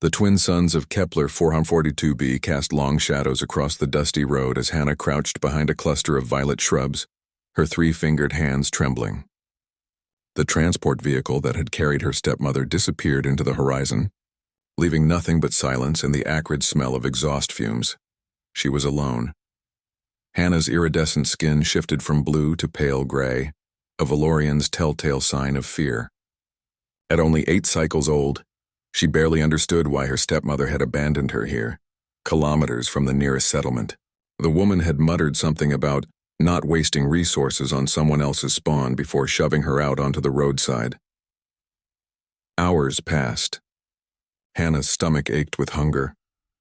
The twin suns of Kepler 442b cast long shadows across the dusty road as Hannah crouched behind a cluster of violet shrubs, her three-fingered hands trembling. The transport vehicle that had carried her stepmother disappeared into the horizon, leaving nothing but silence and the acrid smell of exhaust fumes. She was alone. Hannah's iridescent skin shifted from blue to pale gray, a Valorian's telltale sign of fear. At only 8 cycles old, she barely understood why her stepmother had abandoned her here, kilometers from the nearest settlement. The woman had muttered something about not wasting resources on someone else's spawn before shoving her out onto the roadside. Hours passed. Hannah's stomach ached with hunger,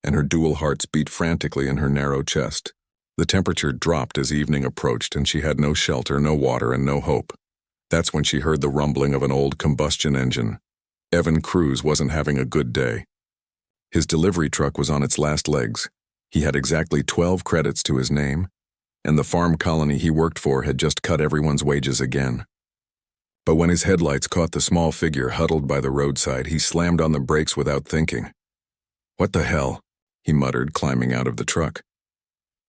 and her dual hearts beat frantically in her narrow chest. The temperature dropped as evening approached, and she had no shelter, no water, and no hope. That's when she heard the rumbling of an old combustion engine. Evan Cruz wasn't having a good day. His delivery truck was on its last legs. He had exactly 12 credits to his name, and the farm colony he worked for had just cut everyone's wages again. But when his headlights caught the small figure huddled by the roadside, he slammed on the brakes without thinking. "What the hell?" he muttered, climbing out of the truck.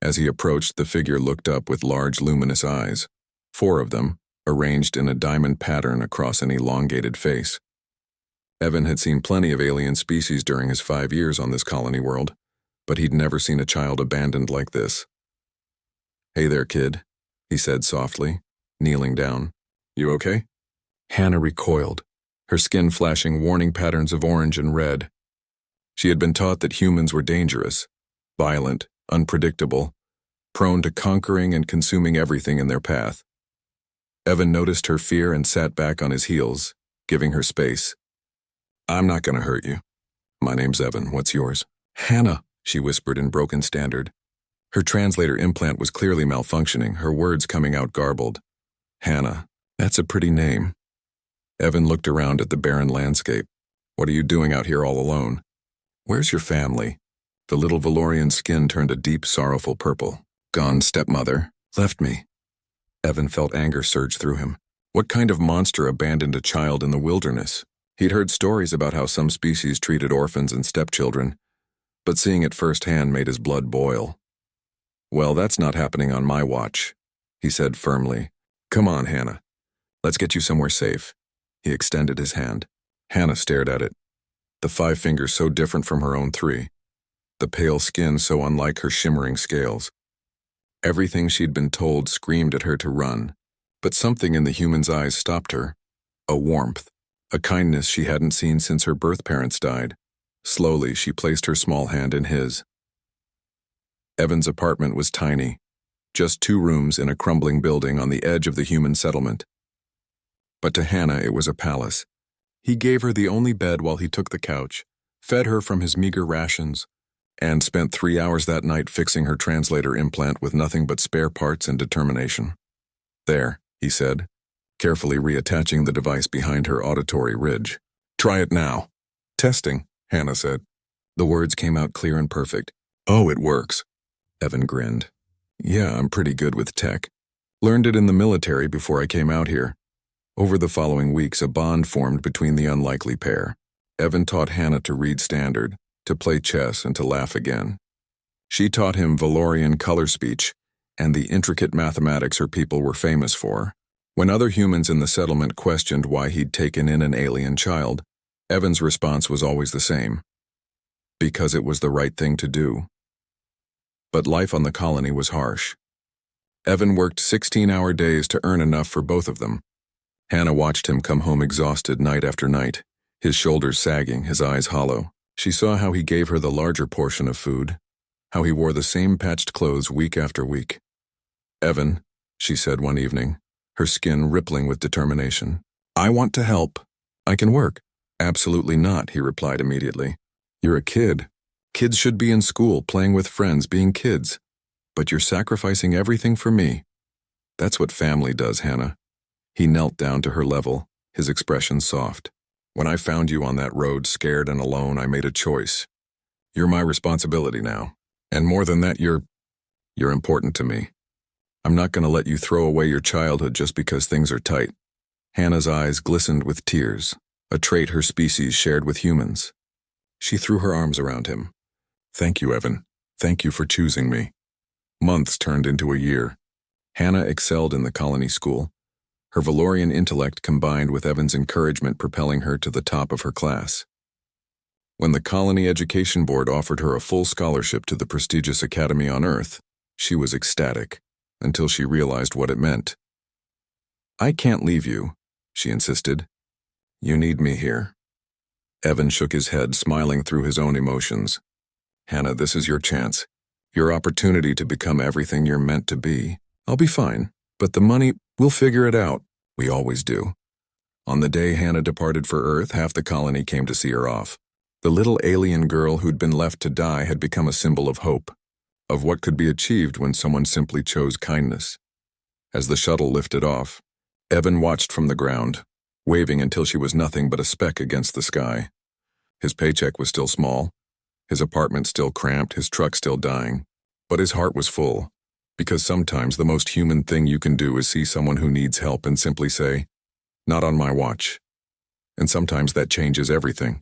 As he approached, the figure looked up with large, luminous eyes, 4 of them, arranged in a diamond pattern across an elongated face. Evan had seen plenty of alien species during his 5 years on this colony world, but he'd never seen a child abandoned like this. "Hey there, kid," he said softly, kneeling down. "You okay?" Hannah recoiled, her skin flashing warning patterns of orange and red. She had been taught that humans were dangerous, violent, unpredictable, prone to conquering and consuming everything in their path. Evan noticed her fear and sat back on his heels, giving her space. "I'm not going to hurt you. My name's Evan. What's yours?" "Hannah," she whispered in broken standard. Her translator implant was clearly malfunctioning, her words coming out garbled. "Hannah, that's a pretty name." Evan looked around at the barren landscape. "What are you doing out here all alone? Where's your family?" The little Valorian's skin turned a deep, sorrowful purple. "Gone, stepmother. Left me." Evan felt anger surge through him. What kind of monster abandoned a child in the wilderness? He'd heard stories about how some species treated orphans and stepchildren, but seeing it firsthand made his blood boil. "Well, that's not happening on my watch," he said firmly. "Come on, Hannah. Let's get you somewhere safe." He extended his hand. Hannah stared at it, the 5 fingers so different from her own 3, the pale skin so unlike her shimmering scales. Everything she'd been told screamed at her to run, but something in the human's eyes stopped her. A warmth, a kindness she hadn't seen since her birth parents died. Slowly, she placed her small hand in his. Evan's apartment was tiny, just 2 rooms in a crumbling building on the edge of the human settlement. But to Hannah, it was a palace. He gave her the only bed while he took the couch, fed her from his meager rations, and spent 3 hours that night fixing her translator implant with nothing but spare parts and determination. "There," he said, carefully reattaching the device behind her auditory ridge. "Try it now." "Testing," Hannah said. The words came out clear and perfect. "Oh, it works." Evan grinned. "Yeah, I'm pretty good with tech. Learned it in the military before I came out here." Over the following weeks, a bond formed between the unlikely pair. Evan taught Hannah to read standard, to play chess, and to laugh again. She taught him Valorian color speech and the intricate mathematics her people were famous for. When other humans in the settlement questioned why he'd taken in an alien child, Evan's response was always the same: because it was the right thing to do. But life on the colony was harsh. Evan worked 16-hour days to earn enough for both of them. Hannah watched him come home exhausted night after night, his shoulders sagging, his eyes hollow. She saw how he gave her the larger portion of food, how he wore the same patched clothes week after week. "Evan," she said one evening, her skin rippling with determination, "I want to help. I can work." "Absolutely not," he replied immediately. "You're a kid. Kids should be in school, playing with friends, being kids. But you're sacrificing everything for me. That's what family does, Hannah." He knelt down to her level, his expression soft. "When I found you on that road, scared and alone, I made a choice. You're my responsibility now. And more than that, you're important to me. I'm not going to let you throw away your childhood just because things are tight." Hannah's eyes glistened with tears, a trait her species shared with humans. She threw her arms around him. Thank you, Evan. Thank you for choosing me. Months turned into a year. Hannah excelled in the colony school, her Valorian intellect combined with Evan's encouragement propelling her to the top of her class. When the Colony Education Board offered her a full scholarship to the prestigious academy on Earth, she was ecstatic, until she realized what it meant. I can't leave you, she insisted. You need me here. Evan shook his head, smiling through his own emotions. Hannah, this is your chance. Your opportunity to become everything you're meant to be. I'll be fine, but the money, we'll figure it out. We always do. On the day Hannah departed for Earth, half the colony came to see her off. The little alien girl who'd been left to die had become a symbol of hope, of what could be achieved when someone simply chose kindness. As the shuttle lifted off, Evan watched from the ground, waving until she was nothing but a speck against the sky. His paycheck was still small, his apartment still cramped, his truck still dying, but his heart was full, because sometimes the most human thing you can do is see someone who needs help and simply say, "Not on my watch." And sometimes that changes everything.